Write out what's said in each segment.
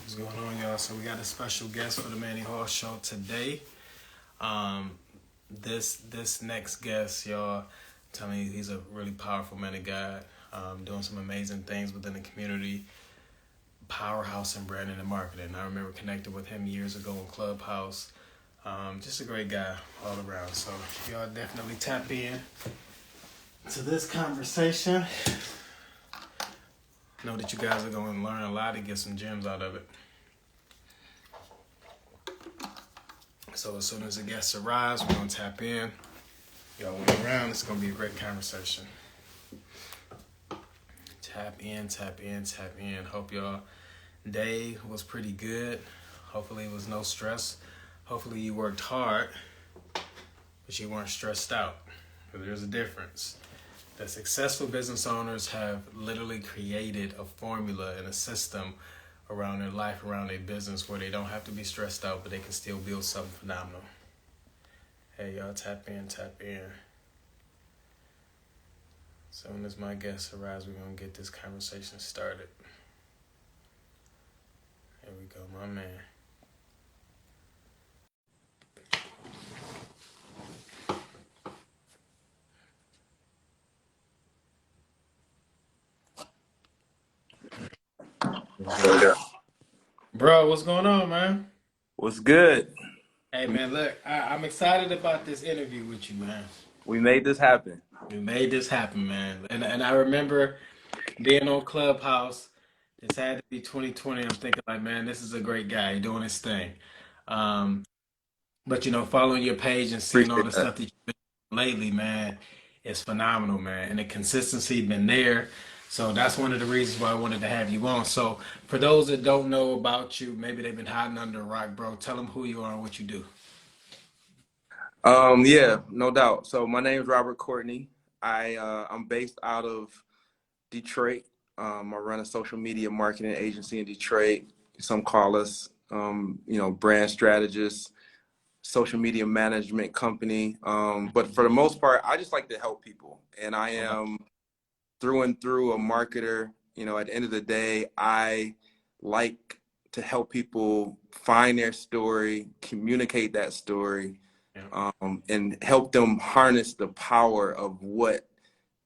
What's going on, y'all? So we got a special guest for the Manny Hall Show today. Um, this next guest, y'all, I'm telling you, he's a really powerful man of God, doing some amazing things within the community, powerhouse in branding and marketing. I remember connecting with him years ago in Clubhouse. Just a great guy all around. So y'all definitely tap in to this conversation. Know that you guys are going to learn a lot and get some gems out of it. So as soon as the guests arrive, we're going to tap in. Y'all wait around. It's going to be a great conversation. Tap in, tap in, tap in. Hope y'all day was pretty good. Hopefully it was no stress. Hopefully you worked hard, but you weren't stressed out. Because there's a difference. The successful business owners have literally created a formula and a system around their life, around their business, where they don't have to be stressed out, but they can still build something phenomenal. Hey, y'all, tap in, tap in. As soon as my guest arrives, we're going to get this conversation started. Here we go, my man. Yeah. Bro, what's going on, man? What's good? Hey, man, look, I'm excited about this interview with you, man. We made this happen. We made this happen, man. And I remember being on Clubhouse. This had to be 2020. I'm thinking like, man, this is a great guy doing his thing. Um, but following your page and seeing all Appreciate the that. stuff that you've been doing lately, man, it's phenomenal, man. And the consistency been there. So that's one of the reasons why I wanted to have you on. So for those that don't know about you, maybe they've been hiding under a rock, bro. Tell them who you are and what you do. Yeah, no doubt. So my name is Robert Courtney. I'm based out of Detroit. I run a social media marketing agency in Detroit. Some call us, brand strategists, social media management company. But for the most part, I just like to help people, and I Okay. am through and through a marketer. At the end of the day, I like to help people find their story, communicate that story, Yeah. and help them harness the power of what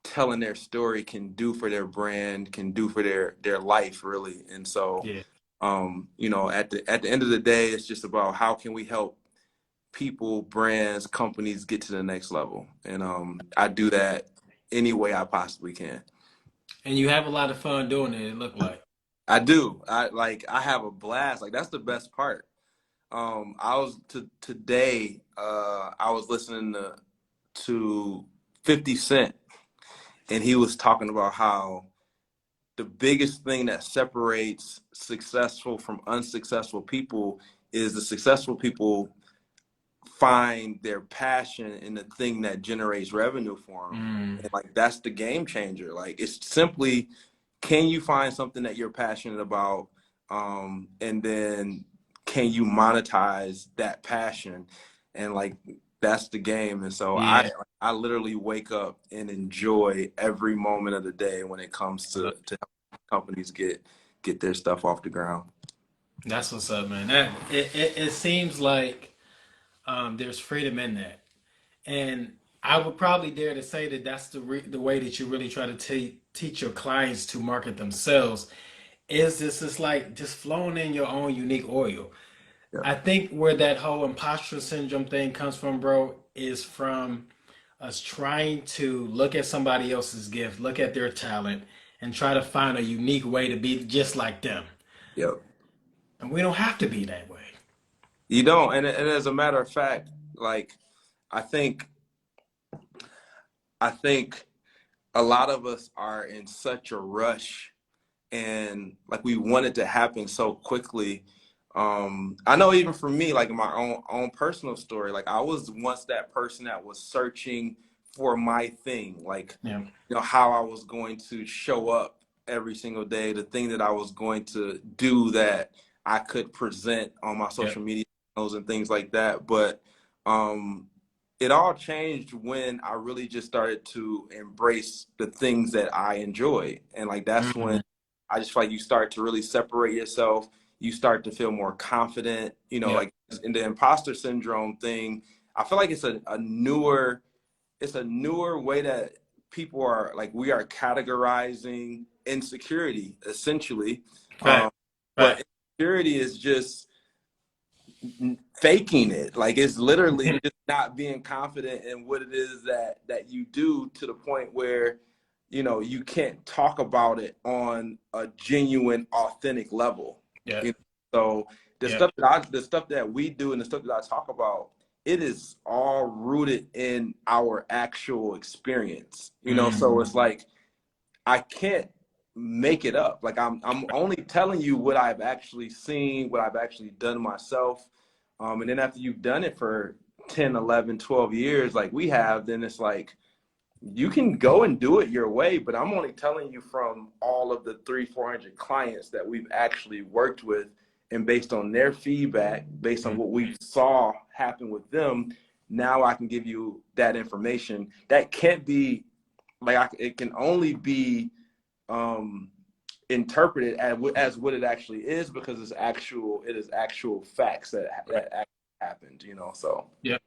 telling their story can do for their brand, can do for their life, really. And so, Yeah. at the end of the day, it's just about how can we help people, brands, companies get to the next level. And I do that any way I possibly can. And you have a lot of fun doing it, it looked like. I do. I have a blast. Like, that's the best part. I was today. I was listening to 50 Cent, and he was talking about how the biggest thing that separates successful from unsuccessful people is the successful people find their passion in the thing that generates revenue for them. Mm, And like, that's the game changer. Like, it's simply, can you find something that you're passionate about, and then can you monetize that passion? And like, that's the game. And so I yeah. I literally wake up and enjoy every moment of the day when it comes to helping companies get their stuff off the ground. That's what's up, man. It seems like there's freedom in that. And I would probably dare to say that that's the way that you really try to teach your clients to market themselves. Is this is like just flowing in your own unique oil. Yeah. I think where that whole imposter syndrome thing comes from, bro, is from us trying to look at somebody else's gift, look at their talent, and try to find a unique way to be just like them. Yep. And we don't have to be that way. You don't. And as a matter of fact, like, I think I think a lot of us are in such a rush, and like, we want it to happen so quickly. I know, even for me, like in my own personal story, like, I was once that person that was searching for my thing, like, Yeah. how I was going to show up every single day, the thing that I was going to do that I could present on my Yeah. social media channels and things like that. But um, it all changed when I really just started to embrace the things that I enjoy. And like, that's Mm, when I just feel like you start to really separate yourself. you start to feel more confident, Yeah. like in the imposter syndrome thing. I feel like it's a newer way that people are like, we are categorizing insecurity essentially. Fact. But Fact. insecurity is just faking it. Like, it's literally just not being confident in what it is that you do, to the point where you can't talk about it on a genuine, authentic level. Yeah. So Yeah. the stuff that we do and the stuff that I talk about, it is all rooted in our actual experience. So it's like, I can't make it up. Like, I'm only telling you what I've actually seen, what I've actually done myself. And then after you've done it for 10, 11, 12 years, like we have, then it's like, you can go and do it your way, but I'm only telling you from all of the 300-400 clients that we've actually worked with, and based on their feedback, based on what we saw happen with them. Now I can give you that information that can't be like, it can only be interpreted as what it actually is, because it is actual facts that actually happened. So Yeah.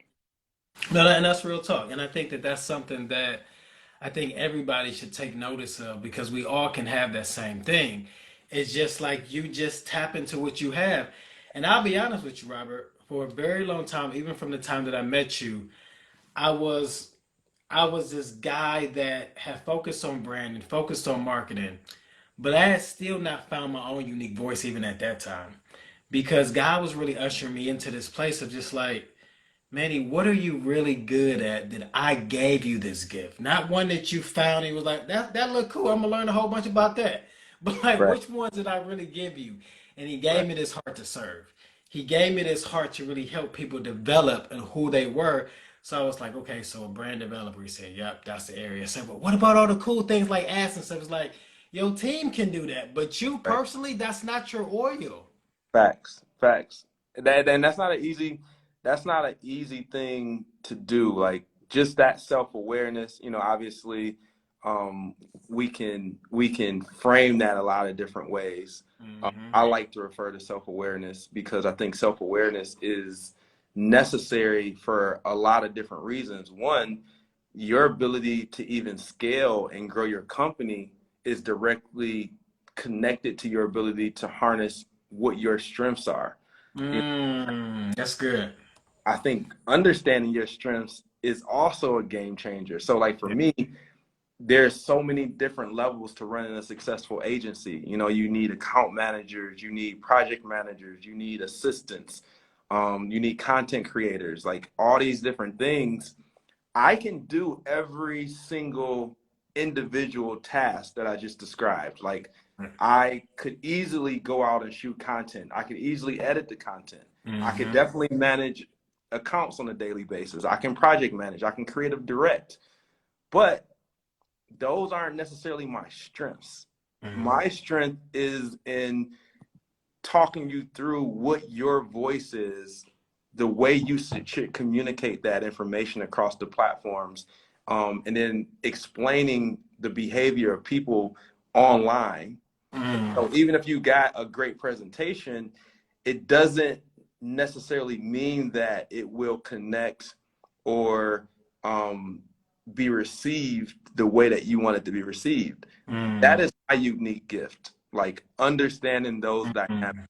No, and that's real talk. And I think that that's something that I think everybody should take notice of, because we all can have that same thing. It's just like you just tap into what you have. And I'll be honest with you, Robert, for a very long time, even from the time that I met you, I was I was this guy that had focused on branding, focused on marketing, but I had still not found my own unique voice even at that time. Because God was really ushering me into this place of just like, Manny, what are you really good at that I gave you this gift? Not one that you found and was like, that look cool. I'm gonna learn a whole bunch about that. But like, right, which ones did I really give you? And he right, gave me this heart to serve. He gave me this heart to really help people develop and who they were. So I was like, okay, so a brand developer, he said, yep, that's the area. I said, but what about all the cool things like ads and stuff? It's like, your team can do that, but you right. personally, that's not your oil. Facts. And that's not an easy thing to do. Like, just that self-awareness, obviously, um, we can frame that a lot of different ways. Hmm. I like to refer to self-awareness because I think self-awareness is necessary for a lot of different reasons. One, your ability to even scale and grow your company is directly connected to your ability to harness what your strengths are. You know, That's good. I think understanding your strengths is also a game changer. So, like, for Yeah. me, there's so many different levels to running a successful agency. You need account managers, you need project managers, you need assistants, you need content creators, like all these different things. I can do every single individual task that I just described. Like, I could easily go out and shoot content. I could easily edit the content. I could Hmm. definitely manage accounts on a daily basis. I can project manage. I can creative direct. But those aren't necessarily my strengths. Hmm. My strength is in talking you through what your voice is, the way you should communicate that information across the platforms, and then explaining the behavior of people online. Mm. So even if you got a great presentation, it doesn't necessarily mean that it will connect or be received the way that you want it to be received. That Mm. is my unique gift, like understanding those dynamics. Mm.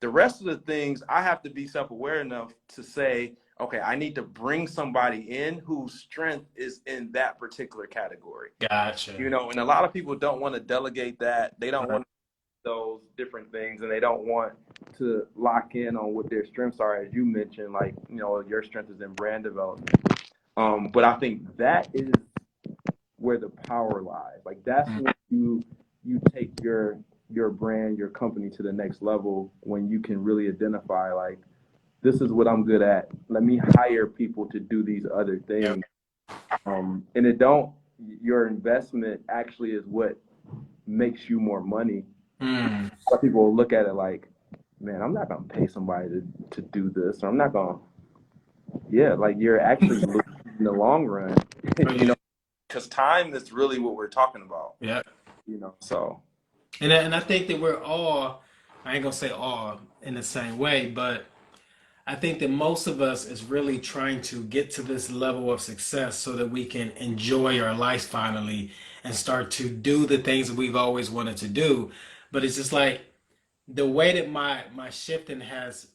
The rest of the things, I have to be self-aware enough to say, okay, I need to bring somebody in whose strength is in that particular category. Gotcha. And a lot of people don't want to delegate that. They don't Right. want those different things, and they don't want to lock in on what their strengths are, as you mentioned, like, your strength is in brand development. But I think that is where the power lies. Like, that's Mm. when you take your brand, your company to the next level, when you can really identify, like, this is what I'm good at. Let me hire people to do these other Yep. things. And it don't your investment actually is what makes you more money. Mm. A lot of people will look at it like, man, I'm not gonna pay somebody to do this. Or I'm not gonna, yeah, like, you're actually losing in the long run. Oh, you yeah. know, because time is really what we're talking about. Yeah. So And I think that we're all I ain't gonna say all in the same way, but I think that most of us is really trying to get to this level of success so that we can enjoy our lives finally and start to do the things that we've always wanted to do. But it's just like the way that my shifting has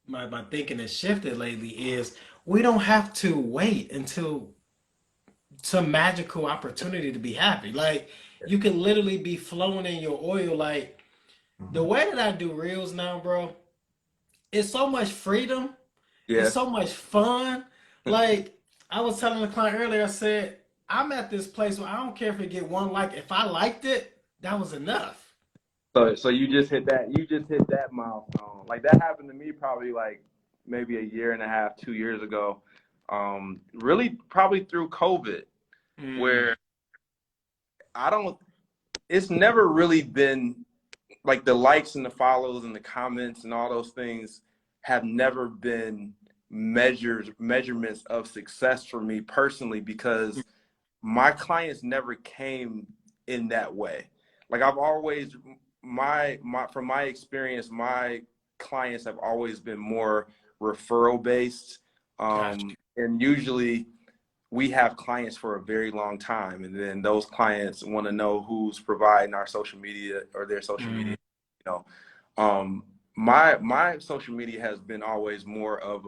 my thinking has shifted lately is we don't have to wait until some magical opportunity to be happy. Like you can literally be flowing in your oil. Like the way that I do reels now, bro, it's so much freedom. It's Yeah. so much fun. Like I was telling the client earlier, I said, I'm at this place where I don't care if it get one like. If I liked it, that was enough. So you just hit that. You just hit that milestone. Like that happened to me probably like maybe a year and a half, 2 years ago. Really, probably through COVID, Mm, where I don't. It's never really been like the likes and the follows and the comments and all those things have never been measurements of success for me personally because my clients never came in that way. Like I've always my from my experience, my clients have always been more referral based. gosh. And usually we have clients for a very long time, and then those clients want to know who's providing our social media or their social Mm, media. You know, my social media has been always more of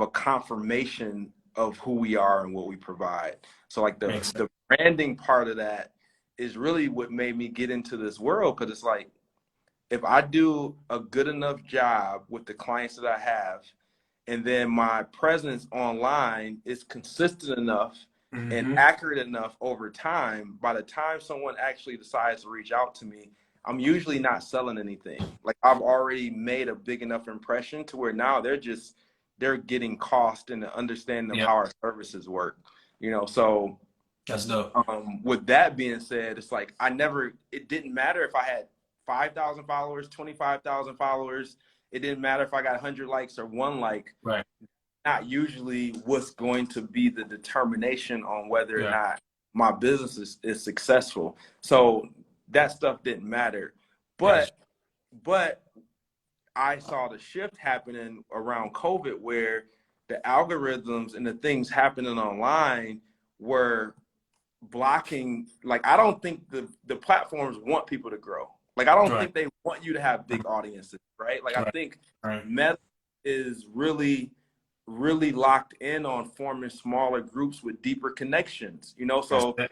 a confirmation of who we are and what we provide. So like the makes sense. the branding part of that is really what made me get into this world because it's like if I do a good enough job with the clients that I have, and then my presence online is consistent enough and Hmm. accurate enough over time, by the time someone actually decides to reach out to me, I'm usually not selling anything. Like I've already made a big enough impression to where now they're getting cost and the understanding of Yep, how our services work. So that's dope. with that being said, it's like it didn't matter if I had 5,000 followers, 25,000 followers. It didn't matter if I got 100 likes or one like. Right. Not usually what's going to be the determination on whether or Yeah. not my business is successful. So that stuff didn't matter. Gotcha. But I saw the shift happening around COVID where the algorithms and the things happening online were blocking. Like I don't think the platforms want people to grow. Like I don't Right. think they want you to have big audiences, right? Like I Right. think Right. Meta is really locked in on forming smaller groups with deeper connections, That's so it.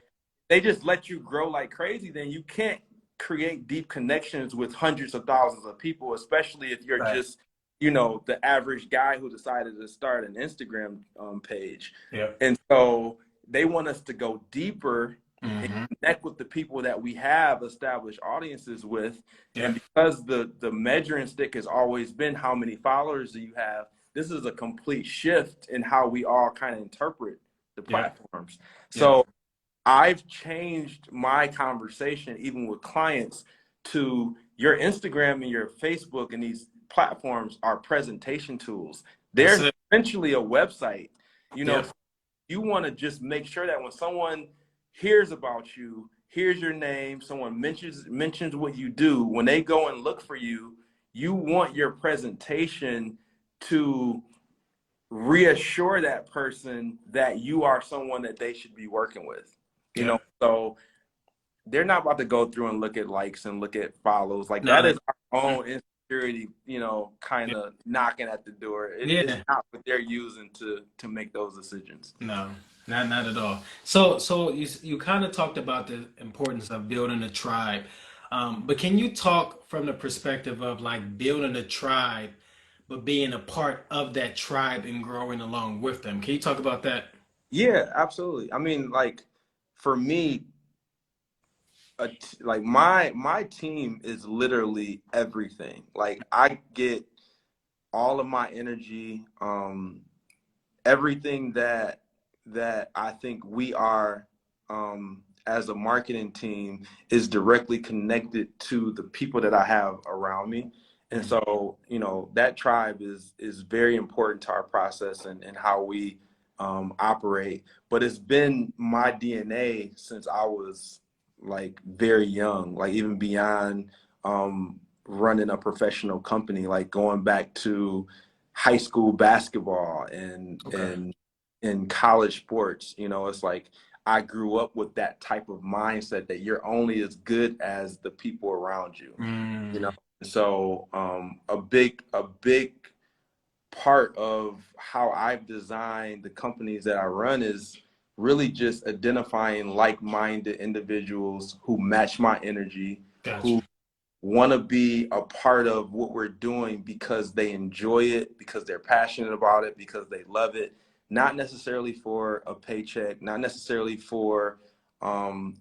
they just let you grow like crazy. Then you can't create deep connections with hundreds of thousands of people, especially if you're Right. just the average guy who decided to start an Instagram page. Yep. And so they want us to go deeper and Hmm. connect with the people that we have established audiences with. And Yep. because the measuring stick has always been how many followers do you have, this is a complete shift in how we all kind of interpret the Yep. platforms. Yep. So I've changed my conversation, even with clients, to your Instagram and your Facebook and these platforms are presentation tools. That's They're it. essentially a website. Yep. You want to just make sure that when someone hears about you, hears your name, someone mentions what you do, when they go and look for you, you want your presentation to reassure that person that you are someone that they should be working with. Yep. So they're not about to go through and look at likes and look at follows. Like that No. is our own insecurity, kind Yeah. of knocking at the door. It's Yeah. not what they're using to make those decisions. No, not at all. So you kind of talked about the importance of building a tribe, but can you talk from the perspective of like building a tribe, but being a part of that tribe and growing along with them? Can you talk about that? Yeah, absolutely. I mean, like for me, like my team is literally everything. Like I get all of my energy, everything that I think we are as a marketing team is directly connected to the people that I have around me. And Mm. so, that tribe is very important to our process and how we operate. But it's been my DNA since I was like very young, like even beyond running a professional company, like going back to high school basketball and Okay. in college sports. You know, it's like I grew up with that type of mindset that you're only as good as the people around you. You know, Mm, so a big part of how I've designed the companies that I run is really just identifying like-minded individuals who match my energy, gotcha. who want to be a part of what we're doing because they enjoy it, because they're passionate about it, because they love it, not necessarily for a paycheck, not necessarily for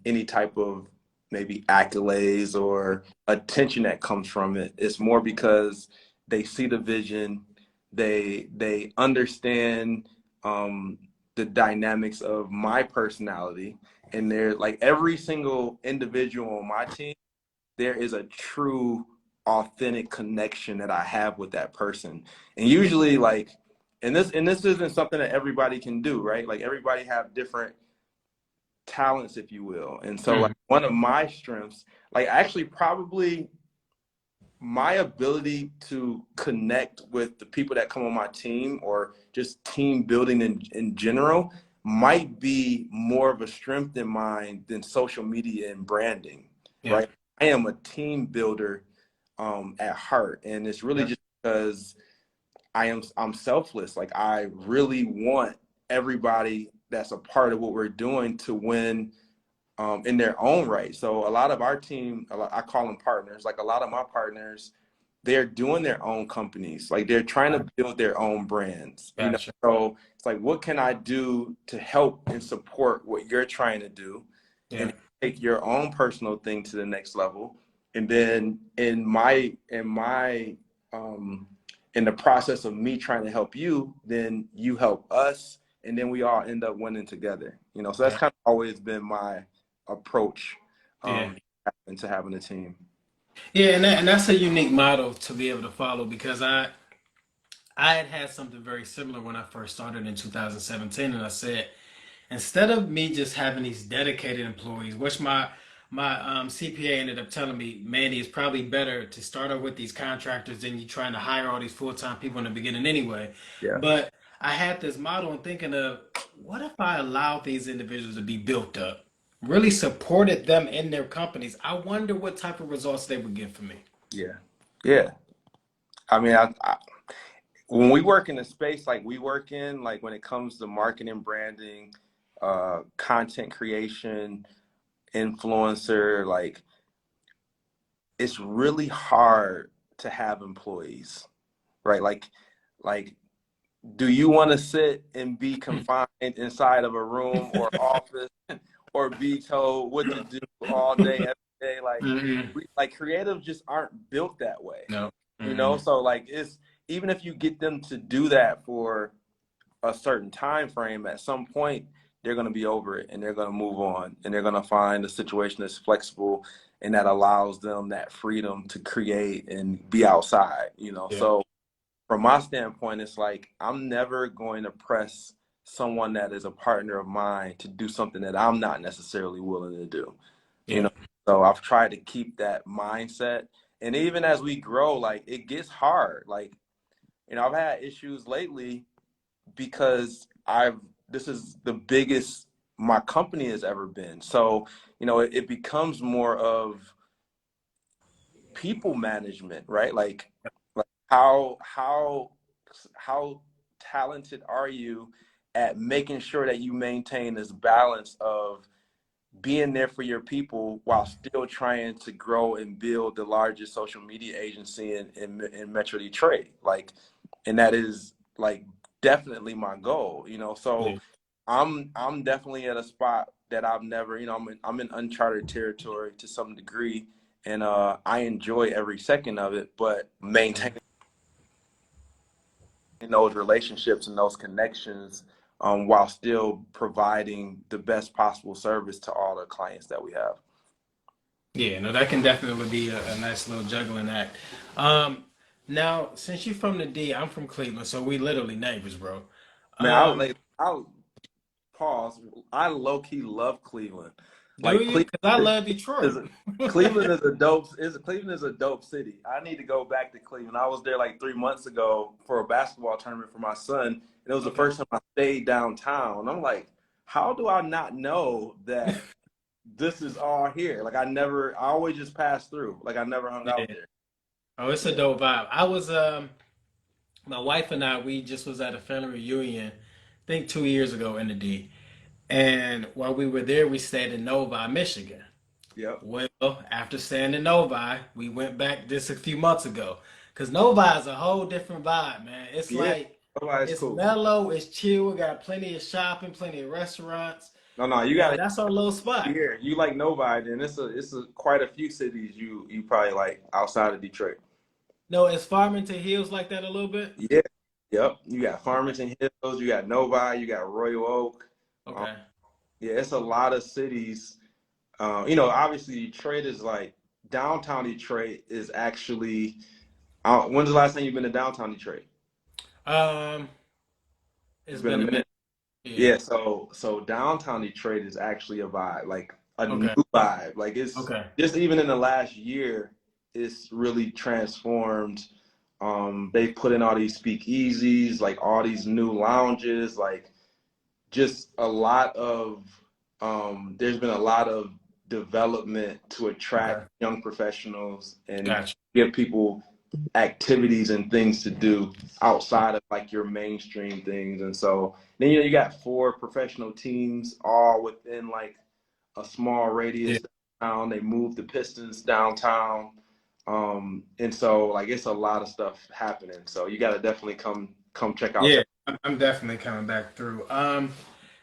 any type of maybe accolades or attention that comes from it. It's more because they see the vision, they understand the dynamics of my personality, and they're like every single individual on my team, there is a true authentic connection that I have with that person. And usually like and this isn't something that everybody can do, right? Like everybody have different talents, if you will. And so like Mm, one of my strengths, like actually probably my ability to connect with the people that come on my team or just team building in general might be more of a strength in mine than social media and branding, yeah. right? I am a team builder at heart, and it's really Yeah. just because I'm selfless. Like I really want everybody that's a part of what we're doing to win in their own right. So a lot of our team, I call them partners. Like a lot of my partners, they're doing their own companies. Like they're trying to build their own brands. You know, Gotcha. so it's like, what can I do to help and support what you're trying to do, Yeah. and take your own personal thing to the next level? And then um, in the process of me trying to help you, then you help us, and then we all end up winning together. You know, so that's Yeah. kind of always been my approach Yeah. um, into having a team. Yeah, and that's a unique model to be able to follow because I had had something very similar when I first started in 2017, and I said instead of me just having these dedicated employees, which my CPA ended up telling me, Mandy, it's probably better to start out with these contractors than you trying to hire all these full time people in the beginning anyway. Yeah, But I had this model and thinking of what if I allowed these individuals to be built up, really supported them in their companies. I wonder what type of results they would get for me. yeah, yeah. I mean, when we work in the space like we work in, like when it comes to marketing, branding, content creation, influencer, like it's really hard to have employees, right? Like do you want to sit and be confined inside of a room or office or be told what to do all day, every day? Like Mm-mm. like creatives just aren't built that way, No. you know? Mm-mm. So like it's even if you get them to do that for a certain time frame, at some point they're going to be over it and they're going to move on and they're going to find a situation that's flexible and that allows them that freedom to create and be outside, you know? Yeah. So from my standpoint, it's like I'm never going to press someone that is a partner of mine to do something that I'm not necessarily willing to do. You Yeah. know, so I've tried to keep that mindset. And even as we grow, like it gets hard. Like, you know, I've had issues lately because this is the biggest my company has ever been. So, you know, it becomes more of people management, right? Like how talented are you at making sure that you maintain this balance of being there for your people while still trying to grow and build the largest social media agency in Metro Detroit? Like, and that is like definitely my goal, you know. So Yeah. I'm definitely at a spot that I've never, you know, I'm in uncharted territory to some degree, and I enjoy every second of it, but Yeah. maintaining those relationships and those connections while still providing the best possible service to all the clients that we have. Yeah, no, that can definitely be a nice little juggling act. Um, Now, since you're from the D, I'm from Cleveland, so we literally neighbors, bro. Man, Um, I'll pause. I low key love Cleveland. Do Like you? Because I love is Detroit. a, Cleveland is a dope Cleveland is a dope city. I need to go back to Cleveland. I was there like 3 months ago for a basketball tournament for my son, and it was the Okay. first time I stayed downtown. I'm like, how do I not know that this is all here? Like I always just passed through. Like I never hung Yeah. out there. Oh, it's a Yeah. dope vibe. I was my wife and I, we just was at a family reunion, I think 2 years ago in the D. And while we were there, we stayed in Novi, Michigan. Yep. Well, after staying in Novi, we went back just a few months ago. Cause Novi is a whole different vibe, man. It's Yeah. like Otherwise, it's cool. mellow, it's chill. We got plenty of shopping, plenty of restaurants. No, you Man, gotta that's our little spot. here. You like Novi, then it's a quite a few cities you probably like outside of Detroit. No, it's Farmington Hills like that a little bit. Yeah. Yep. You got Okay. Farmington Hills, you got Novi, you got Royal Oak. Um, Okay. yeah, it's a lot of cities. Obviously Detroit is like downtown Detroit is actually. When's the last time you've been to downtown Detroit? Um, It's it's been a been a minute. minute. Yeah. Yeah, so downtown Detroit is actually a vibe, like a new Okay. vibe. Like it's Okay. just even in the last year, it's really transformed. They put in all these speakeasies, like all these new lounges, like just a lot of there's been a lot of development to Okay. attract young professionals and Gotcha. give people activities and things to do Yeah. outside of like your mainstream things. And so then you got four professional teams all within like a small Yeah. radius down. They moved the Pistons downtown. And so like it's a lot of stuff happening. So you gotta definitely come check out. Yeah. I'm definitely coming back through.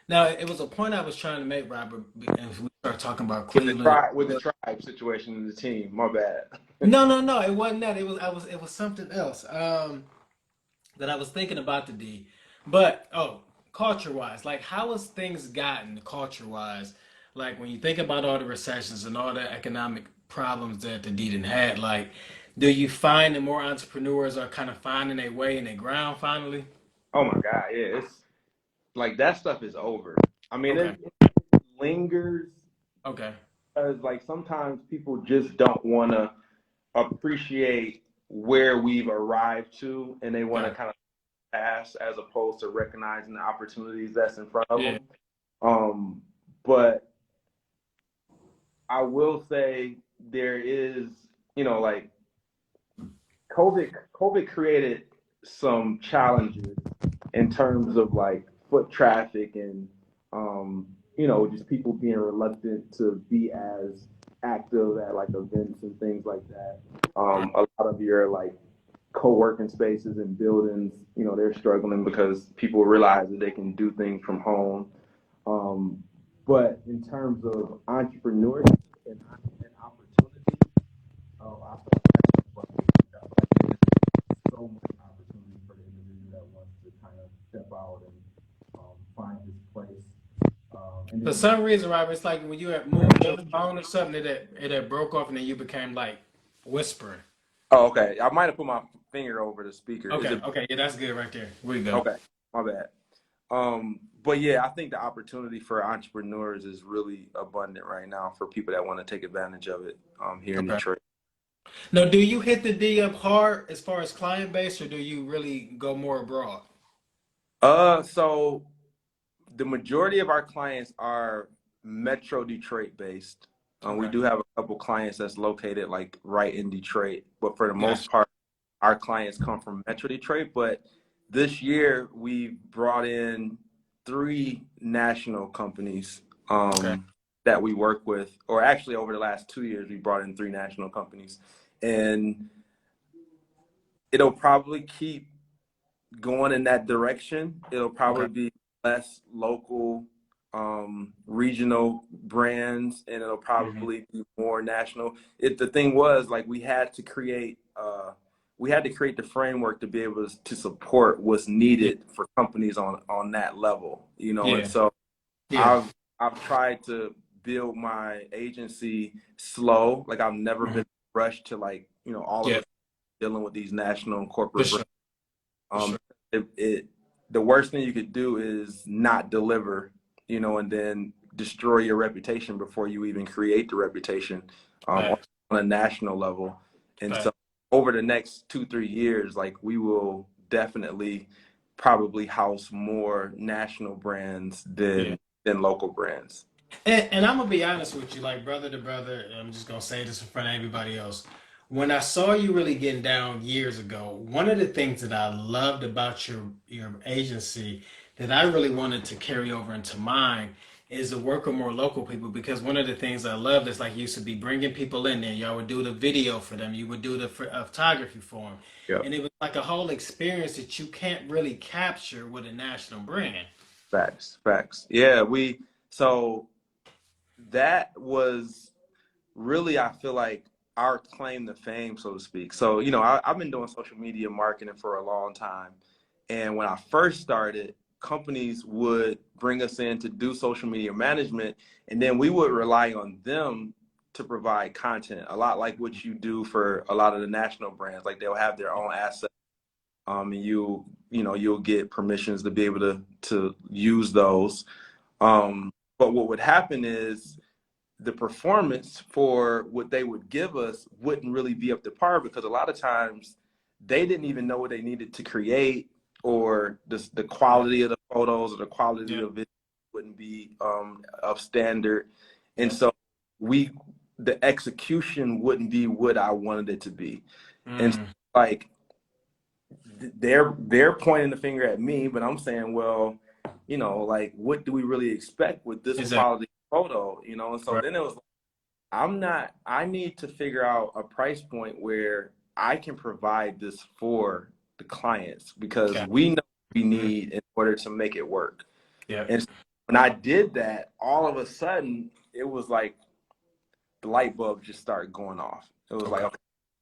Now it was a point I was trying to make, Robert, and we started talking about Cleveland. With the tribe situation in the team. My bad. No, no, no. It wasn't that. It was something else. That I was thinking about the D. But culture wise, like how has things gotten culture wise? Like when you think about all the recessions and all the economic problems that the D didn't had, like do you find that more entrepreneurs are kind of finding their way in their ground finally? Oh my God, yeah, it's like that stuff is over. I mean, Okay. it lingers Okay. because like sometimes people just don't want to appreciate where we've arrived to, and they want to Got kind of pass as opposed to recognizing the opportunities that's in front of yeah. them. But I will say there is, like COVID created some challenges in terms of like foot traffic and just people being reluctant to be as active at like events and things like that. Right. A lot of your like co-working spaces and buildings, they're struggling because people realize that they can do things from home. But in terms of entrepreneurship and opportunity, I feel like there's so much opportunity for the individual that wants to kind of step out and find his place. And For then, some reason, Robert, it's like when you had moved your phone or something, it had broke off and then you became like whispering. oh, okay, I might have put my finger over the speaker. Is Okay. it Okay. Yeah, that's good right there. We go. okay? My bad. But yeah, I think the opportunity for entrepreneurs is really abundant right now for people that want to take advantage of it here in Okay. Detroit. Now, do you hit the D up hard as far as client base, or do you really go more abroad? So the majority of our clients are Metro Detroit based. We Okay, do have a couple clients that's located like right in Detroit, but for the most gotcha. part, our clients come from Metro Detroit. But this year we brought in three national companies Okay, that we work with, or actually over the last 2 years, we brought in three national companies, and it'll probably keep going in that direction. It'll okay, probably be less local, regional brands, and it'll hmm probably be more national. The thing was like we had to create the framework to be able to support what's yeah, needed for companies on that level, and yeah, so yeah, I've tried to build my agency slow. Like I've never hmm been rushed to like, all of yeah, us dealing with these national and for corporate brands. sure, for Um, sure. the worst thing you could do is not deliver, and then destroy your reputation before you even create the reputation on Facts. a national level. And so Facts. over the next 2-3 years, like we will definitely probably house more national brands Yeah. than local brands. And I'm gonna be honest with you, like brother to brother, and I'm just gonna say this in front of everybody else. When I saw you really getting down years ago, one of the things that I loved about your agency that I really wanted to carry over into mine is to work with more local people, because one of the things I loved is like you used to be bringing people in there. Y'all would do the video for them. You would do the photography for them. Yep. And it was like a whole experience that you can't really capture with a national brand. Facts, facts. Yeah, so that was really, I feel like, our claim to fame, so to speak. So, I've been doing social media marketing for a long time. And when I first started, companies would bring us in to do social media management, and then we would rely on them to provide content, a lot like what you do for a lot of the national brands. Like they'll have their own assets, and you'll get permissions to be able to use those. But what would happen is the performance for what they would give us wouldn't really be up to par, because a lot of times they didn't even know what they needed to create, or the Yeah. quality of the photos or the quality of Yeah. the video wouldn't be of standard. And Yeah. so the execution wouldn't be what I wanted it to be. And so, Mm. like, they're pointing the finger at me, but I'm saying, well, like, what do we really expect with this Exactly. quality photo? And so Right. then it was like, I need to figure out a price point where I can provide this for the clients, because Okay. we know what we Mm. need in order to make it work. Yeah. And so when I did that, all of a sudden it was like the light bulb just started going off. It was like, Okay. okay,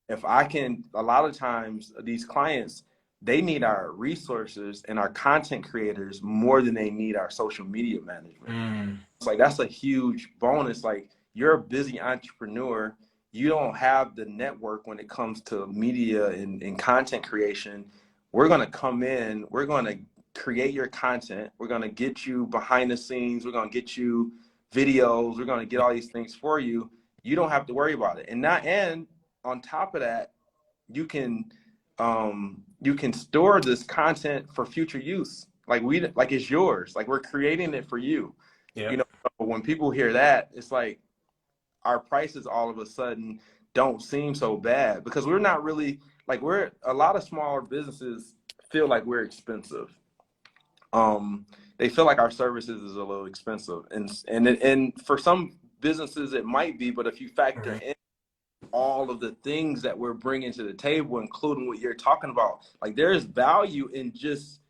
if I can, a lot of times these clients, they need our resources and our content creators more than they need our social media management. Mm. It's like, that's a huge bonus. Like, you're a busy entrepreneur. You don't have the network when it comes to media and content creation. We're going to come in, we're going to create your content. We're going to get you behind the scenes. We're going to get you videos. We're going to get all these things for you. You don't have to worry about it. And on top of that, you can store this content for future use. Like it's yours. Like, we're creating it for you. Yeah. But when people hear that, it's like our prices all of a sudden don't seem so bad, because we're not really, like, we're a lot of smaller businesses feel like we're expensive. They feel like our services is a little expensive, and for some businesses it might be, but if you factor Mhm. in all of the things that we're bringing to the table, including what you're talking about, like, there is value in just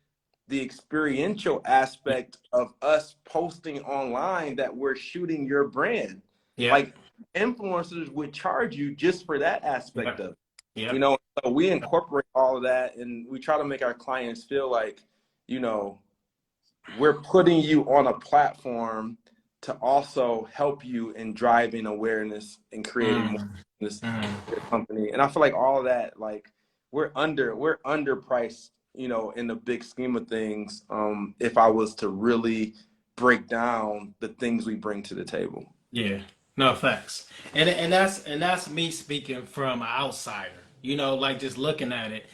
the experiential Yeah. aspect of us posting online that we're shooting your brand. Yeah. Like, influencers would charge you just for that Yeah. aspect of it. Yeah. So we incorporate all of that, and we try to make our clients feel like, you know, we're putting you on a platform to also help you in driving awareness and creating more Mm. business Mm. for your company. And I feel like all of that, like, we're underpriced, in the big scheme of things. If I was to really break down the things we bring to the table. Yeah. No facts. And that's me speaking from an outsider. Like just looking at it.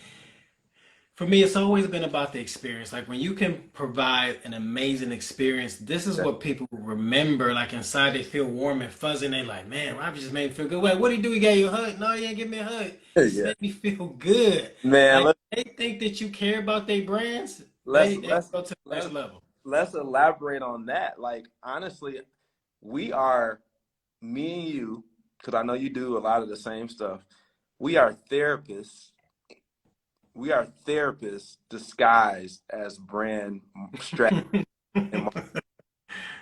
For me, it's always been about the experience. Like when you can provide an amazing experience, this is Yeah. what people remember. Like inside, they feel warm and fuzzy, and they like, man, Robbie just made me feel good. Wait, what did he do? He gave you a hug? No, he ain't give me a hug. He just Yeah, made me feel good. man. Like they think that you care about their brands. Let's They let's go to the next let's level. let's elaborate on that. Like, honestly, we are, me and you, because I know you do a lot of the same stuff. We are therapists. We are therapists disguised as brand strategy and marketing.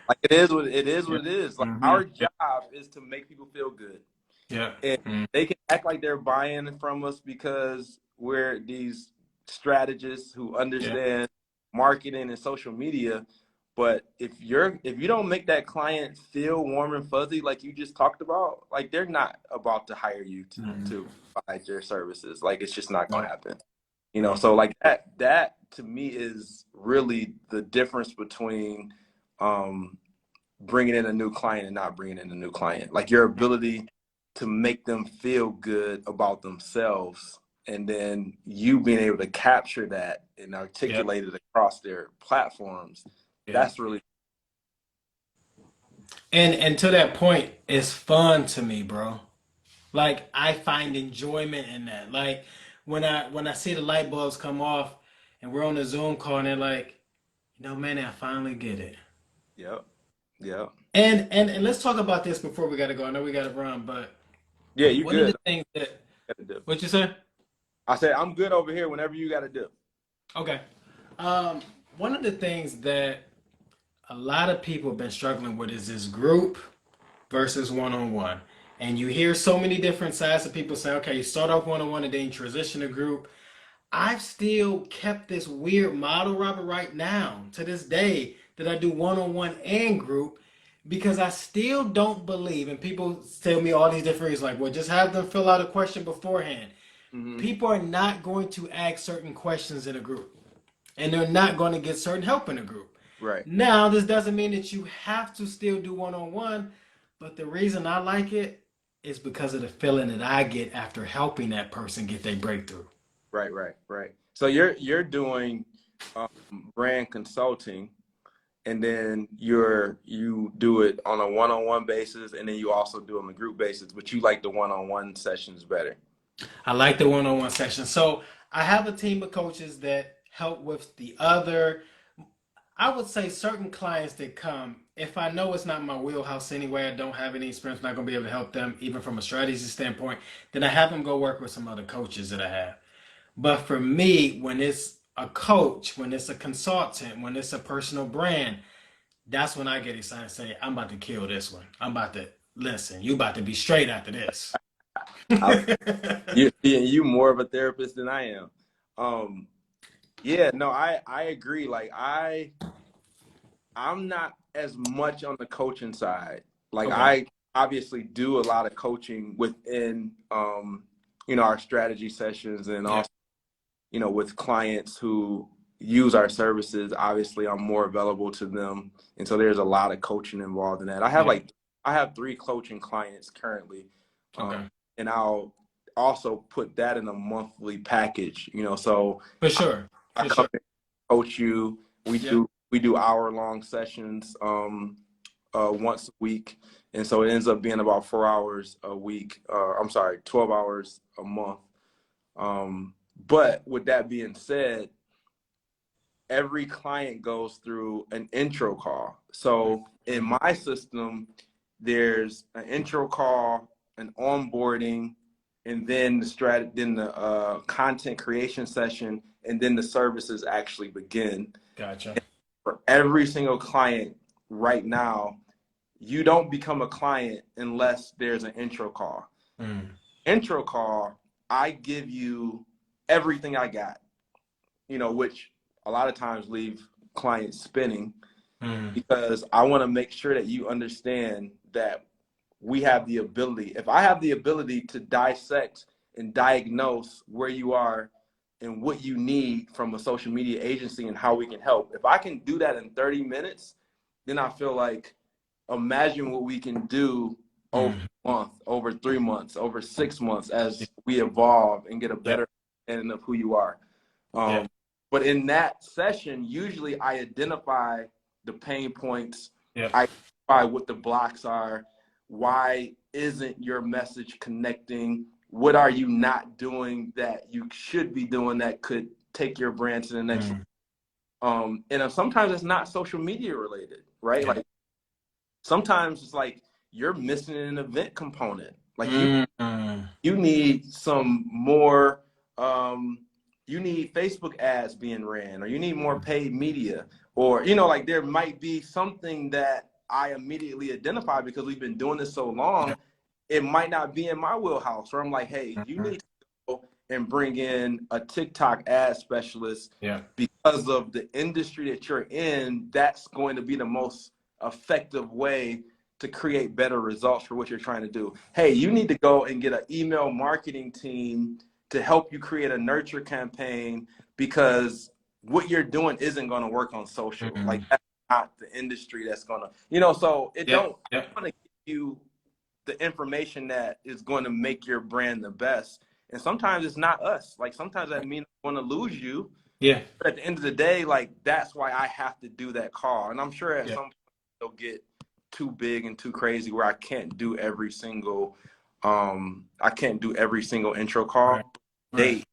Like, it is what it is. Yeah. What it is. Like, Hmm. our job is to make people feel good, Yeah. and Mm. they can act like they're buying from us because we're these strategists who Yeah. understand marketing and social media. But if you don't make that client feel warm and fuzzy, like you just talked about, like, they're not about to hire you Mm. to provide their services. Like, it's just not gonna No. happen. No. So, like, that to me is really the difference between um bringing in a new client and not bringing in a new client. Like your ability to make them feel good about themselves, and then you being able to capture that and Yep. articulate it across their platforms. Yep. That's really And to that point, it's fun to me, bro. Like I find enjoyment in that. Like when I see the light bulbs come off and we're on a Zoom call and they're like, man, I finally get it. yep, yep. And let's talk about this before we gotta go. I know we gotta run, but Yeah, you one of good. the things that Gotta do. what you say? I said I'm good over here whenever you got to do. Okay. Um, One of the things that a lot of people have been struggling with is this group versus one-on-one. And you hear so many different sides of people say, okay, you start off one-on-one and then you transition to group. I've still kept this weird model, Robert, right now to this day that I do one-on-one and group because I still don't believe, and people tell me all these different reasons, like, well, just have them fill out a question beforehand. Mm-hmm. People are not going to ask certain questions in a group, and they're not going to get certain help in a group. Right, Now, this doesn't mean that you have to still do one-on-one, but the reason I like it is because of the feeling that I get after helping that person get their breakthrough. right. So you're doing brand consulting, and then you do it on a one-on-one basis, and then you also do it on a group basis. But you like the one-on-one sessions better. I like the one-on-one session. So I have a team of coaches that help with the other. I would say certain clients that come, if I know it's not my wheelhouse anyway, I don't have any experience, not going to be able to help them even from a strategy standpoint, then I have them go work with some other coaches that I have. But for me, when it's a coach, when it's a consultant, when it's a personal brand, that's when I get excited and say, I'm about to kill this one. I'm about to listen. You about to be straight after this. I, you more of a therapist than I am. Yeah, no, I agree. Like I'm not as much on the coaching side. Like Okay. I obviously do a lot of coaching within our strategy sessions, and Yeah. also with clients who use our services. Obviously I'm more available to them, and so there's a lot of coaching involved in that. Yeah. I have 3 coaching clients currently, Okay. and I'll also put that in a monthly package, so For sure. I For come sure. in, coach you. Yeah. We do hour-long sessions once a week, and so it ends up being about 4 hours a week. I'm sorry, 12 hours a month. But with that being said, every client goes through an intro call. So in my system, there's an intro call, an onboarding, and then the content creation session, and then the services actually begin. Gotcha. For every single client right now, you don't become a client unless there's an intro call. Mm. Intro call, I give you everything I got, which a lot of times leave clients spinning, Mm. because I want to make sure that you understand that we have the ability. If I have the ability to dissect and diagnose where you are and what you need from a social media agency and how we can help, if I can do that in 30 minutes, then I feel like, imagine what we can do over Mm. a month, over 3 months, over 6 months, as we evolve and get a Yeah. better understanding of who you are. Yeah. But in that session, usually I identify the pain points, Yeah. I identify what the blocks are, why isn't your message connecting, what are you not doing that you should be doing that could take your brand to the next Mm. and sometimes it's not social media related, right? Yeah. Like sometimes it's like you're missing an event component. Like Mm. Mm. you need some more you need Facebook ads being ran, or you need more paid media, or like there might be something that I immediately identify because we've been doing this so Yeah. long. It might not be in my wheelhouse, or I'm like, hey, you Mm. need to go and bring in a TikTok ad specialist, Yeah. because of the industry that you're in. That's going to be the most effective way to create better results for what you're trying to do. Hey, you need to go and get an email marketing team to help you create a nurture campaign, because what you're doing isn't going to work on social. Like Mm. not the industry that's gonna, you know, so it Yep. don't Yep. want to give you the information that is going to make your brand the best. And sometimes it's not us. Like sometimes that means I'm going to lose you. Yeah. But at the end of the day, like that's why I have to do that call. And I'm sure at Yeah. some point it'll get too big and too crazy where I can't do every single intro Right. call. Right.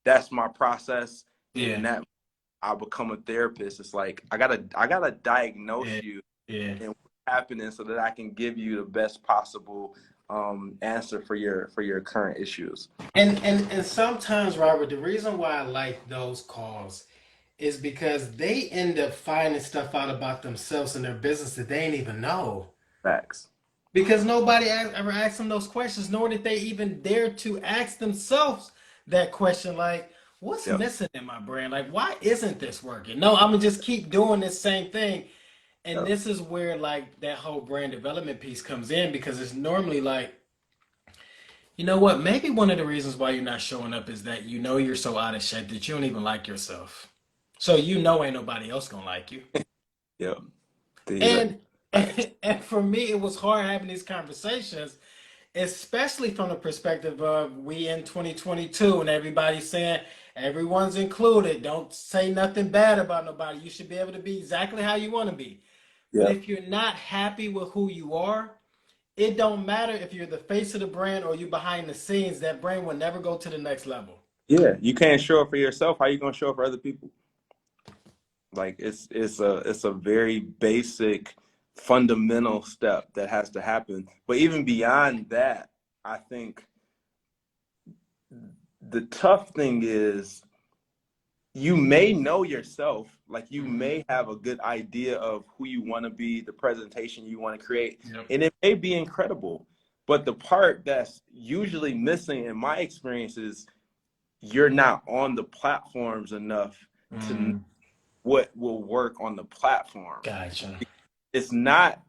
That's my process. And Yeah. in that I become a therapist. It's like I gotta diagnose Yeah. you Yeah. and what's happening so that I can give you the best possible answer for your current issues. And sometimes, Robert, the reason why I like those calls is because they end up finding stuff out about themselves and their business that they ain't even know. Facts. Because nobody ever asked them those questions, nor did they even dare to ask themselves that question, like, what's Yep. missing in my brand? Like, why isn't this working? No, I'm gonna just keep doing this same thing. And Yep. this is where like that whole brand development piece comes in because it's normally like, you know what? Maybe one of the reasons why you're not showing up is that you know you're so out of shape that you don't even like yourself. So you know ain't nobody else gonna like you. Yep. These are And facts. and for me, it was hard having these conversations, especially from the perspective of we in 2022 and everybody's saying everyone's included. Don't say nothing bad about nobody. You should be able to be exactly how you want to be. But Yep. if you're not happy with who you are, it don't matter if you're the face of the brand or you behind the scenes, that brand will never go to the next level. Yeah. You can't show up for yourself. How you gonna show up for other people? Like it's a very basic fundamental step that has to happen. But even beyond that, I think the tough thing is you may know yourself, like you Mm-hmm. may have a good idea of who you want to be, the presentation you want to create, Yep. and it may be incredible. But the part that's usually missing in my experience is you're not on the platforms enough to know Mm, what will work on the platform. gotcha. It's not,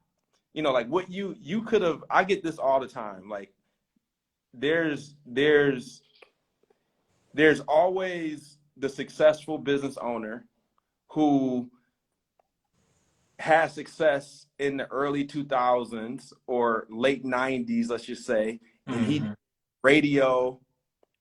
like what you could have. I get this all the time. Like there's always the successful business owner who had success in the early 2000s or late 90s, let's just say, and he Mm-hmm. radio,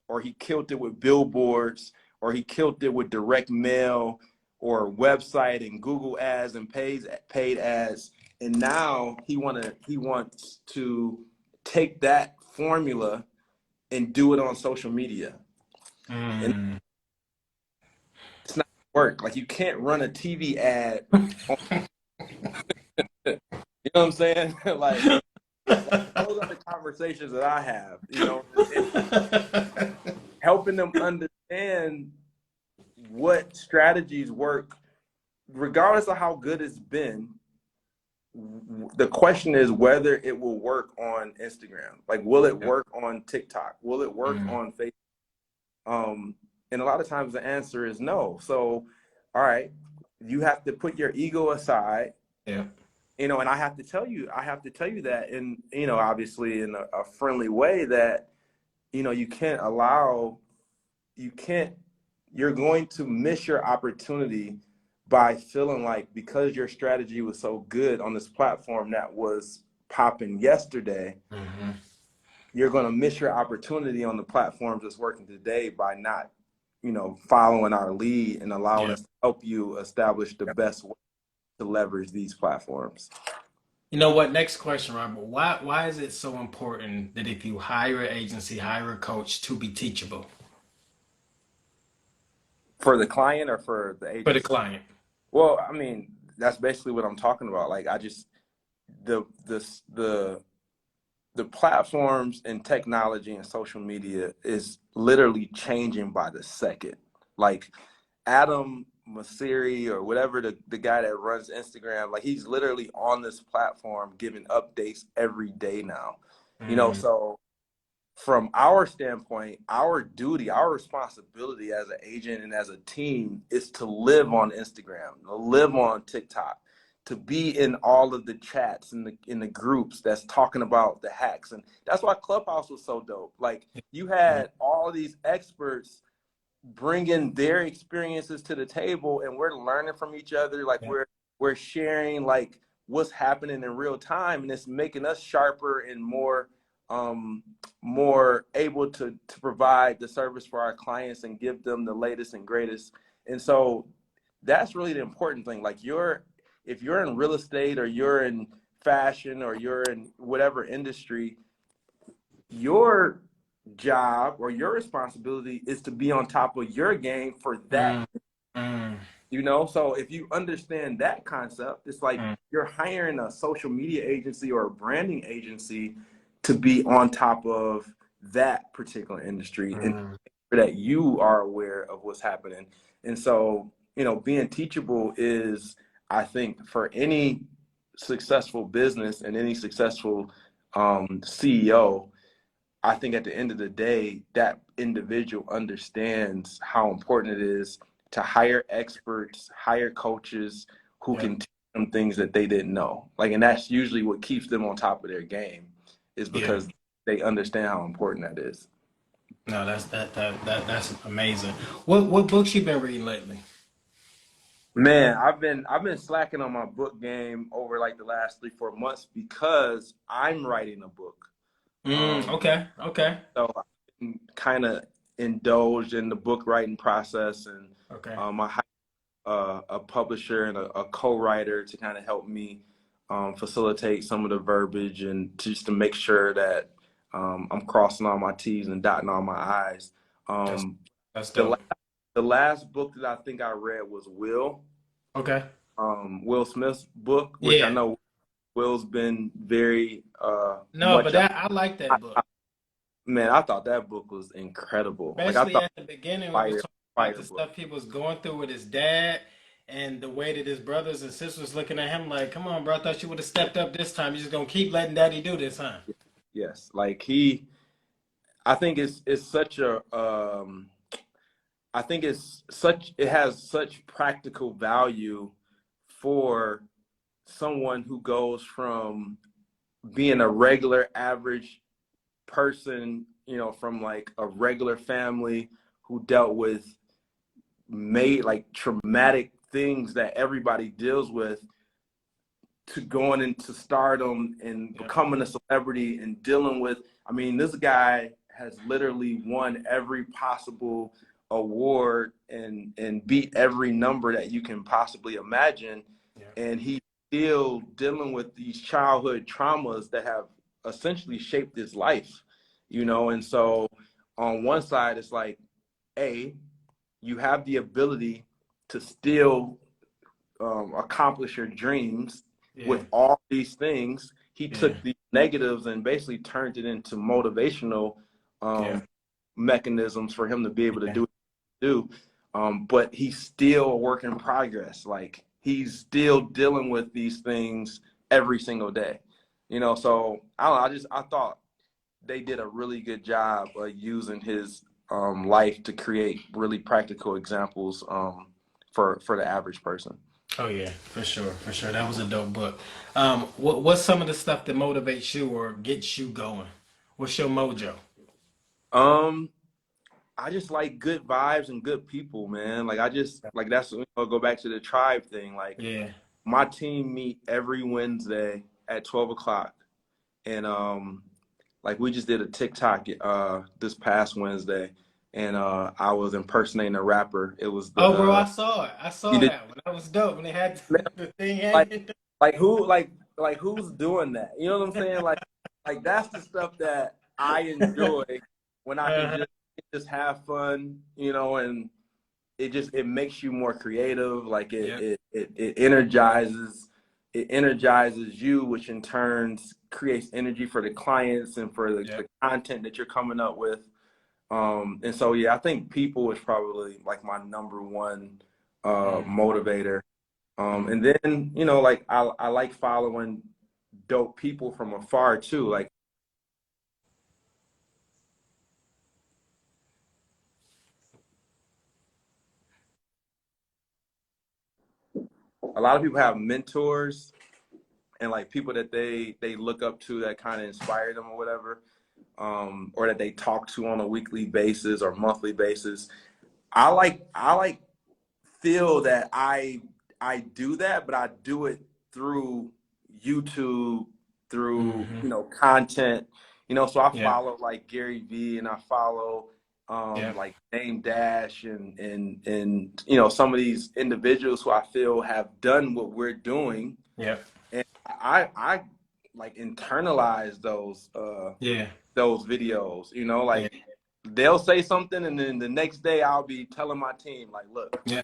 or he killed it with billboards, or he killed it with direct mail or website and Google ads and paid ads. And now he wants to take that formula and do it on social media. And Mm. it's not work. Like you can't run a TV ad on, you know what I'm saying? Like those are the conversations that I have, and helping them understand what strategies work, regardless of how good it's been. The question is whether it will work on Instagram. Like, will it Yep. work on TikTok? Will it work Mm. on Facebook? And a lot of times the answer is no. So, all right, you have to put your ego aside, Yep. and I have to tell you that in, obviously in a friendly way that, you can't, you're going to miss your opportunity by feeling like because your strategy was so good on this platform that was popping yesterday, Mm-hmm. you're going to miss your opportunity on the platforms that's working today by not, following our lead and allowing Yep. us to help you establish the best way to leverage these platforms. You know what? Next question, Robert. Why is it so important that if you hire an agency, hire a coach to be teachable For the client or for the for the agency? client? Well, I mean, that's basically what I'm talking about. Like I just the the the the platforms and technology and social media is literally changing by the second. Like Adam Masiri or whatever the guy that runs Instagram, like he's literally on this platform giving updates every day now. Mm. So from our standpoint, our duty, our responsibility as an agent and as a team is to live on Instagram, to live on TikTok, to be in all of the chats and in the groups that's talking about the hacks. And that's why Clubhouse was so dope. Like you Yeah. had all these experts bringing their experiences to the table, and we're learning from each other. Like Yeah. we're we're sharing like what's happening in real time, and it's making us sharper and more able to provide the service for our clients and give them the latest and greatest. And so that's really the important thing. Like if you're in real estate or you're in fashion or you're in whatever industry, your job or your responsibility is to be on top of your game for that. Mm, mm, So if you understand that concept, it's like mm, you're hiring a social media agency or a branding agency to be on top of that particular industry and mm. that you are aware of what's happening. And so, being teachable is, I think, for any successful business and any successful CEO, I think at the end of the day, that individual understands how important it is to hire experts, hire coaches who Yeah. can teach them things that they didn't know. Like, and that's usually what keeps them on top of their game, is Yeah. because they understand how important that is. No, that's amazing. What books you been reading lately? Man, I've been slacking on my book game over like the last 3-4 months because I'm writing a book. Okay. Okay. So I'm kind of indulged in the book writing process, and Okay. I hired a publisher and a co-writer to kind of help me facilitate some of the verbiage and just to make sure that I'm crossing all my T's and dotting all my I's. That's Um, that's the la- dope. the last book that I think I read was Okay. Will Smith's book, which I Yeah. know Will's been very No, but much. that I like that book. Man, I thought that book was incredible. Like I Especially thought, at the beginning when we was fire talking about fire the book. stuff he was going through with his dad and the way that his brothers and sisters looking at him like, come on, bro, I thought you would have stepped up this time. You're just gonna keep letting daddy do this, huh? Yes, like I think it's such a I think it has such practical value for someone who goes from being a regular average person, from like a regular family who dealt with made like traumatic things that everybody deals with, to going into stardom and Yeah. becoming a celebrity and dealing with, I mean, this guy has literally won every possible award and beat every number that you can possibly imagine. Yeah. And he's still dealing with these childhood traumas that have essentially shaped his life, And so on one side, it's like, A, you have the ability to still accomplish your dreams Yeah. with all these things. He Yeah. took the negatives and basically turned it into motivational Yeah. mechanisms for him to be able to Yeah. do what he do. But he's still a work in progress. Like he's still dealing with these things every single day. So I don't know, I thought they did a really good job of using his life to create really practical examples for the average person. Oh yeah, for sure, for sure. That was a dope book. What's some of the stuff that motivates you or gets you going? What's your mojo? Um, I just like good vibes and good people, man. Like I just like that's go back to the tribe thing. Like Yeah. my team meet every Wednesday at 12 o'clock, and like we just did a TikTok this past Wednesday, and I was impersonating a rapper. It was the Oh, bro, I saw it. I you saw did that one. That was dope when they had the thing like hanging. like who's doing that? You know what I'm saying? Like that's the stuff that I enjoy when I can Uh-huh. just have fun, and it makes you more creative. Like Yep. it energizes you, which in turns creates energy for the clients and for the Yep. content that you're coming up with. And so yeah, I think people is probably like my number one Mm, motivator. mm. And then, like I like following dope people from afar too. Like a lot of people have mentors and like people that they look up to that kind of inspire them or whatever, or that they talk to on a weekly basis or monthly basis. I like feel that I I do that, but I do it through YouTube, through, Mm-hmm. you know, content, you know, so I Yeah. follow like Gary Vee, and I follow Yeah. like Dame Dash, and you know, some of these individuals who I feel have done what we're doing. Yeah. And I like internalize Yeah. those videos, you know, Yeah. like they'll say something, and then the next day I'll be telling my team, like, look, Yeah.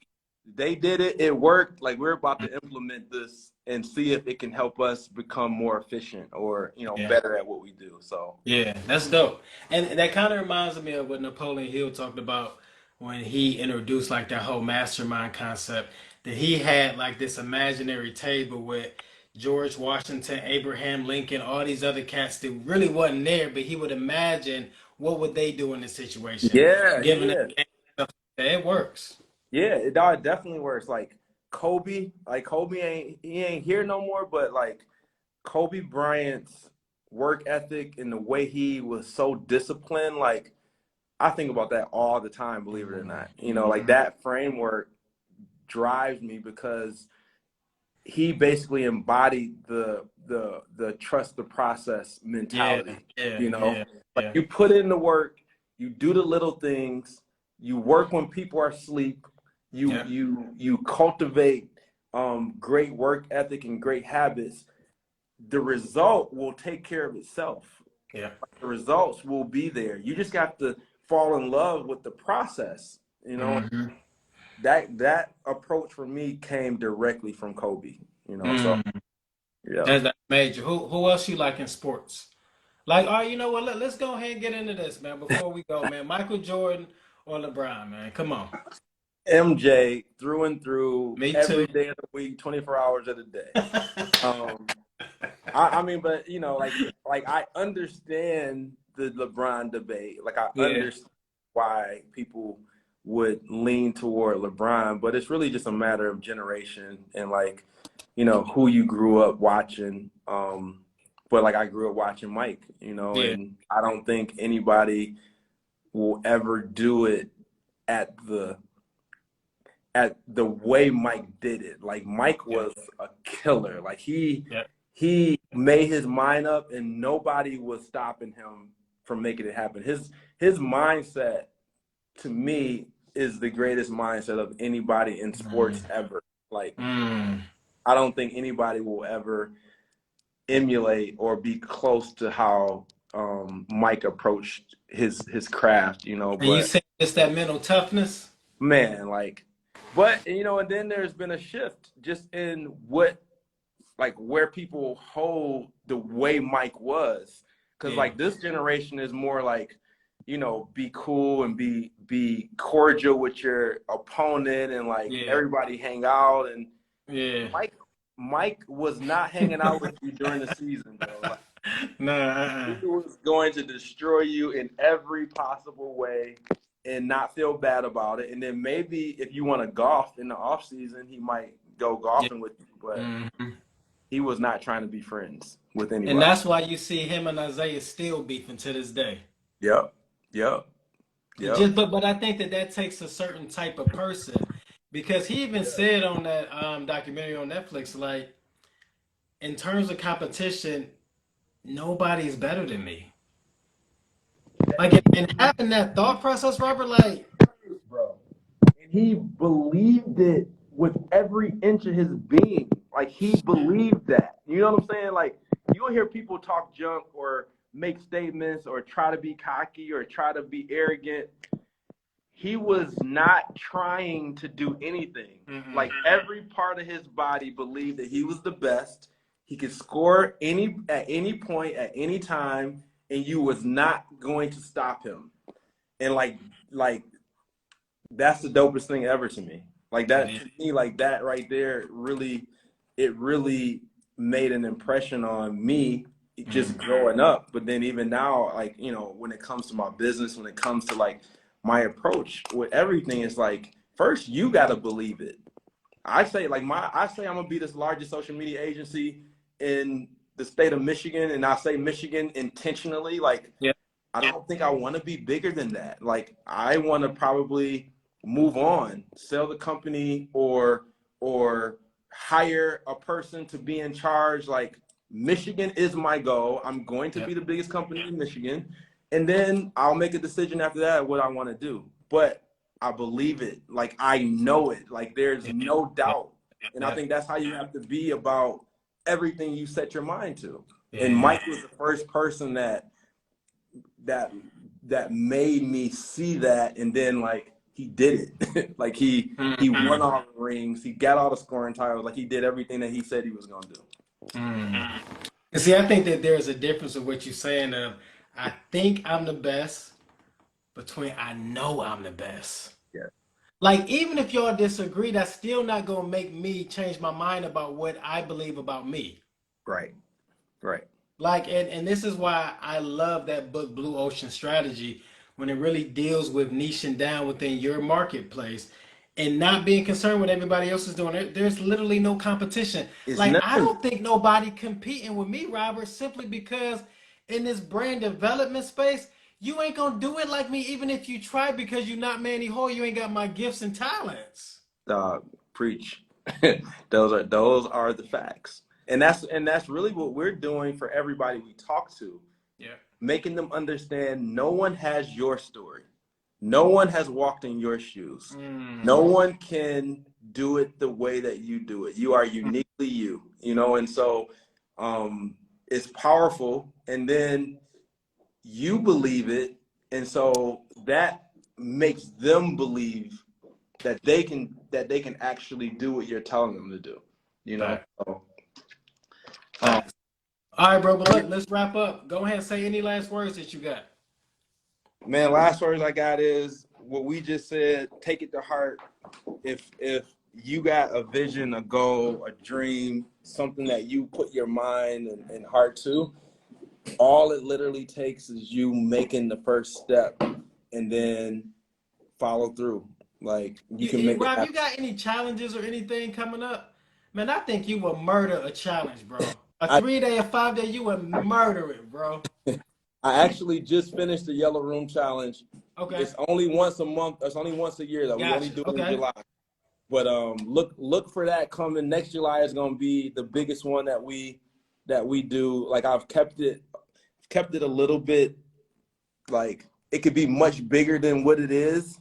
they did it, it worked. Like, we're about to implement this and see if it can help us become more efficient or, you know, Yeah. better at what we do. So Yeah, that's dope. And that kind of reminds me of what Napoleon Hill talked about when he introduced like that whole mastermind concept. That he had like this imaginary table with George Washington, Abraham Lincoln, all these other cats that really wasn't there, but he would imagine what would they do in this situation, yeah, given yeah, that it works. yeah, it definitely works. Like Kobe ain't here no more, but like Kobe Bryant's work ethic and the way he was so disciplined, like I think about that all the time, believe it or not. You know, like Mm-hmm. that framework drives me because he basically embodied the trust the process Yeah, mentality. yeah, You know, yeah, like yeah, you put in the work, you do the little things, you work when people are asleep, yeah, you cultivate great work ethic and great habits. The result will take care of itself. yeah. The results will be there. You just got to fall in love with the process. You know, Mm-hmm. that approach for me came directly from Kobe. You know, so Mm. yeah. That's major. Who else you like in sports? Like, all right, you know what? Let's go ahead and get into this, man. Before we go, man, Michael Jordan or LeBron, man? Come on. MJ through and through, Me too. every day of the week, 24 hours of the day. Um, I mean, but you know, like I understand the LeBron debate. Like I Yeah, understand why people would lean toward LeBron, but it's really just a matter of generation and like, you know, who you grew up watching. But like I grew up watching Mike, you know, yeah, and I don't think anybody will ever do it at the way Mike did it. Like Mike yeah, was a killer. Like yeah. he made his mind up, and nobody was stopping him from making it happen. His mindset, to me, is the greatest mindset of anybody in sports Mm, ever. Like mm. I don't think anybody will ever emulate or be close to how Mike approached his craft, you know. And you But say it's that mental toughness? man, like, but you know, and then there's been a shift just in what like where people hold the way Mike was. Cause Yeah, like this generation is more like, you know, be cool and be cordial with your opponent and like yeah, everybody hang out. And yeah. Mike Mike was not hanging out with you during the season, bro. Like Nah, he was going to destroy you in every possible way and not feel bad about it. And then maybe if you want to golf in the off season, he might go yeah. golfing with you. But Hmm. he was not trying to be friends with And anybody. that's why you see him and Isaiah still beefing to this day. Yep. Yep. It Yep. just, but I think that takes a certain type of person, because he even said on that documentary on Netflix, like in terms of competition, nobody is better than me. Like, and having that thought process, Robert, like, Bro. And he believed it with every inch of his being. Like he believed that. You know what I'm saying? Like you'll hear people talk junk or make statements or try to be cocky or try to be arrogant. He was not trying to do anything. mm-mm, Like every part of his body believed that he was the best. He could score at any point at any time, and you was not going to stop him. And like that's the dopest thing ever to me. Like it that is. to me, like that right there, it really made an impression on me just Mm, growing up. But then even now, like, you know, when it comes to my business, when it comes to like my approach with everything, it's like first you gotta believe it. I say I'm gonna be this largest social media agency in the state of Michigan, and I say Michigan intentionally. Like yeah, I don't think I want to be bigger than that. Like I want to probably move on, sell the company, or hire a person to be in charge. Like, Michigan is my goal. I'm going to be the biggest company in Michigan. And then I'll make a decision after that what I want to do. But I believe it. Like, I know it. Like, there's no doubt. And I think that's how you have to be about everything you set your mind to. And Mike was the first person that made me see that, and then like he did it. Like he won all the rings, he got all the scoring titles, like he did everything that he said he was gonna do. And see, I think that there's a difference of what you're saying of I think I'm the best between I know I'm the best. Yeah. Like, even if y'all disagree, that's still not gonna make me change my mind about what I believe about me. Right. Like, and this is why I love that book, Blue Ocean Strategy, when it really deals with niching down within your marketplace and not being concerned with everybody else is doing. There's literally no competition. Like, I don't think nobody competing with me, Robert, simply because in this brand development space, you ain't gonna do it like me, even if you try, because you're not Manny Hoy. You ain't got my gifts and talents. Preach. those are the facts. And that's really what we're doing for everybody we talk to. Yeah. Making them understand no one has your story. No one has walked in your shoes. No one can do it the way that you do it. You are uniquely you, you know, and so it's powerful. And then you believe it. And so that makes them believe that they can actually do what you're telling them to do, you know. So, all right, bro, but look, let's wrap up. Go ahead and say any last words that you got. Man, last words I got is what we just said. Take it to heart. If you got a vision, a goal, a dream, something that you put your mind and heart to, all it literally takes is you making the first step and then follow through. Like, you can make Rob, it you got any challenges or anything coming up? Man, I think you will murder a challenge, bro. A 3-day, a 5-day, you would murder it, bro. I actually just finished the Yellow Room Challenge. Okay. It's only once a month. It's only once a year that we only do it in July. But look for that coming. Next July is gonna be the biggest one that we do. Like, I've kept it a little bit, like, it could be much bigger than what it is.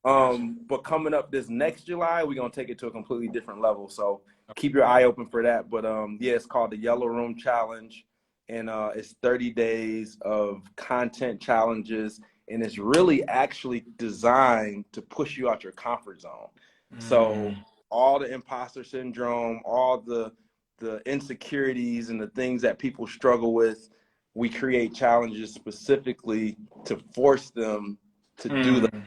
But coming up this next July, we're gonna take it to a completely different level. So keep your eye open for that. But yeah, it's called the Yellow Room Challenge, and it's 30 days of content challenges, and it's really actually designed to push you out your comfort zone. So all the imposter syndrome, all the insecurities and the things that people struggle with, we create challenges specifically to force them to do that.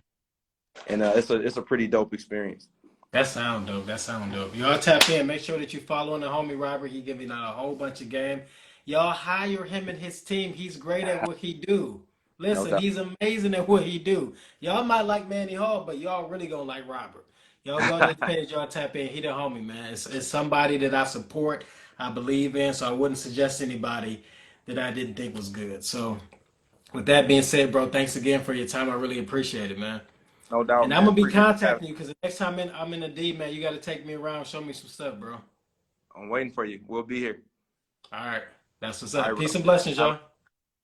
And it's a pretty dope experience. That sound dope. Y'all tap in. Make sure that you following the homie Robert. He giving out a whole bunch of game. Y'all hire him and his team. He's great at what he do. Listen, he's amazing at what he do. Y'all might like Manny Hall, but y'all really gonna like Robert. Y'all go to his page. Y'all tap in. He the homie, man. It's somebody that I support, I believe in. So I wouldn't suggest anybody that I didn't think was good. So with that being said, bro, thanks again for your time. I really appreciate it, man. No doubt. And I'm gonna be contacting you because the next time I'm in the D, man, you got to take me around, show me some stuff, bro. I'm waiting for you. We'll be here. All right, that's what's up. Peace and blessings, y'all.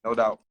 No doubt.